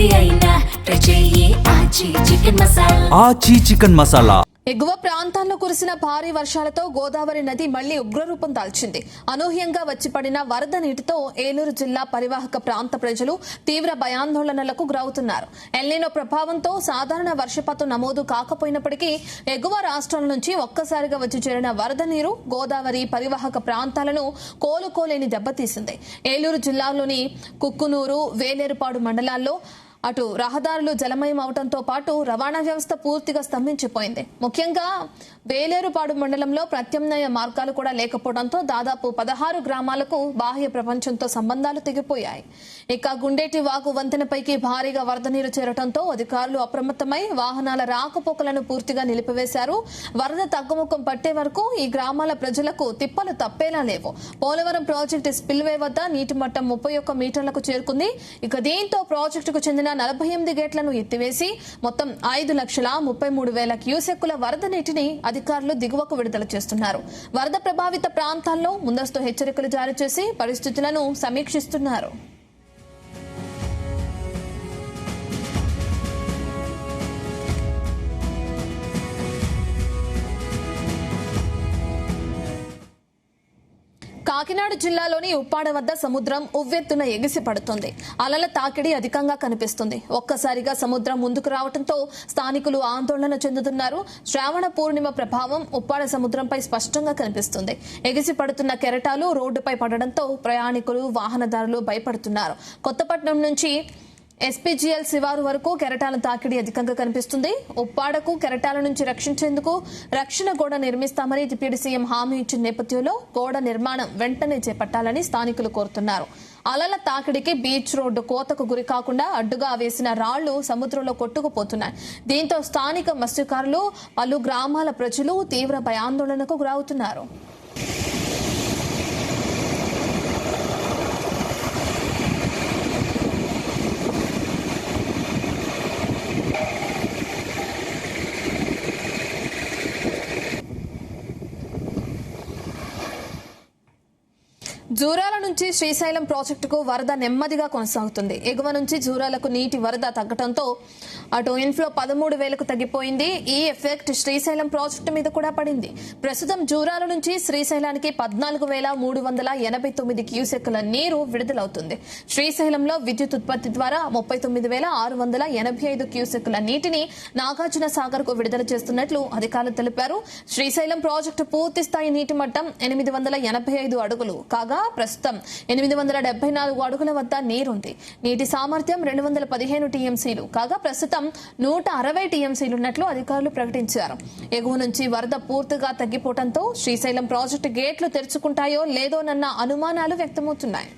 ఏది అయినా ట్రై చెయ్యి ఆచి చికెన్ మసాలా. ఎగువ ప్రాంతాల్లో కురిసిన భారీ వర్షాలతో గోదావరి నది మళ్లీ ఉగ్రరూపం దాల్చింది. అనూహ్యంగా వచ్చి పడిన వరద నీటితో ఏలూరు జిల్లా పరివాహక ప్రాంత ప్రజలు తీవ్ర భయాందోళనలకు గురవుతున్నారు. ఎల్నినో ప్రభావంతో సాధారణ వర్షపాతం నమోదు కాకపోయినప్పటికీ ఎగువ రాష్ట్రాల నుంచి ఒక్కసారిగా వచ్చి చేరిన వరద నీరు గోదావరి పరివాహక ప్రాంతాలను కోలుకోలేని దెబ్బతీసింది. ఏలూరు జిల్లాలోని కుక్కునూరు, వేలేరుపాడు మండలాల్లో అటు రహదారులు జలమయం అవడంతో పాటు రవాణా వ్యవస్థ పూర్తిగా స్తంభించిపోయింది. ముఖ్యంగా వేలేరుపాడు మండలంలో ప్రత్యామ్నాయ మార్గాలు కూడా లేకపోవడంతో దాదాపు 16 గ్రామాలకు బాహ్య ప్రపంచంతో సంబంధాలు తెగిపోయాయి. ఇక గుండేటి వాగు వంతెనపైకి భారీగా వరద నీరు చేరడంతో అధికారులు అప్రమత్తమై వాహనాల రాకపోకలను పూర్తిగా నిలిపివేశారు. వరద తగ్గుముఖం పట్టే వరకు ఈ గ్రామాల ప్రజలకు తిప్పలు తప్పేలా లేవు. పోలవరం ప్రాజెక్టు స్పిల్వే వద్ద నీటి మట్టం 31 మీటర్లకు చేరుకుంది. ఇక దీంతో ప్రాజెక్టుకు చెందిన 48 గేట్లను ఎత్తివేసి మొత్తం 5,33,000 క్యూసెక్కుల వరద నీటిని అధికారులు దిగువకు విడుదల చేస్తున్నారు. వరద ప్రభావిత ప్రాంతాల్లో ముందస్తు హెచ్చరికలు జారీ చేసి పరిస్థితులను సమీక్షిస్తున్నారు. కాకినాడ జిల్లాలోని ఉప్పాడ వద్ద సముద్రం ఉవ్వెత్తున ఎగిసి పడుతుంది. అలల తాకిడి అధికంగా కనిపిస్తుంది. ఒక్కసారిగా సముద్రం ముందుకు రావడంతో స్థానికులు ఆందోళన చెందుతున్నారు. శ్రావణ పూర్ణిమ ప్రభావం ఉప్పాడ సముద్రంపై స్పష్టంగా కనిపిస్తుంది. ఎగిసి పడుతున్న కెరటాలు రోడ్డుపై పడడంతో ప్రయాణికులు, వాహనదారులు భయపడుతున్నారు. కొత్తపట్నం నుంచి ఎస్పీజీఎల్ శివారు వరకు కెరటాల తాకిడి అధికంగా కనిపిస్తుంది. ఉప్పాడకు కెరటాల నుంచి రక్షించేందుకు రక్షణ గోడ నిర్మిస్తామని డిప్యూటీ సీఎం హామీ ఇచ్చిన నేపథ్యంలో గోడ నిర్మాణం వెంటనే చేపట్టాలని స్థానికులు కోరుతున్నారు. అలల తాకిడికి బీచ్ రోడ్డు కోతకు గురి కాకుండా అడ్డుగా వేసిన రాళ్లు సముద్రంలో కొట్టుకుపోతున్నాయి. దీంతో స్థానిక మత్స్యకారులు, పలు గ్రామాల ప్రజలు తీవ్ర భయాందోళనకు గురవుతున్నారు. జూరాల నుంచి శ్రీశైలం ప్రాజెక్టుకు వరద నెమ్మదిగా కొనసాగుతుంది. ఎగువ నుంచి జూరాలకు నీటి వరద తగ్గడంతో అటు ఇన్ఫ్లో 13,000కు తగ్గిపోయింది. ఈ ఎఫెక్ట్ శ్రీశైలం ప్రాజెక్టు మీద కూడా పడింది. ప్రస్తుతం జూరాల నుంచి శ్రీశైలానికి 14,389 క్యూసెక్కుల నీరు విడుదలవుతుంది. శ్రీశైలంలో విద్యుత్ ఉత్పత్తి ద్వారా 39,685 క్యూసెక్కుల నీటిని నాగార్జున సాగర్ కు విడుదల చేస్తున్నట్లు అధికారులు తెలిపారు. శ్రీశైలం ప్రాజెక్టు పూర్తి స్థాయి నీటి మట్టం 885 అడుగులు కాగా ప్రస్తుతం 874 అడుగుల వద్ద నీరుంది. నీటి సామర్థ్యం 215 టీఎంసీలు కాగా ప్రస్తుతం 160 టీఎంసీలున్నట్లు అధికారులు ప్రకటించారు. ఎగువ నుంచి వరద పూర్తిగా తగ్గిపోవడంతో శ్రీశైలం ప్రాజెక్టు గేట్లు తెరుచుకుంటాయో లేదోనన్న అనుమానాలు వ్యక్తమవుతున్నాయి.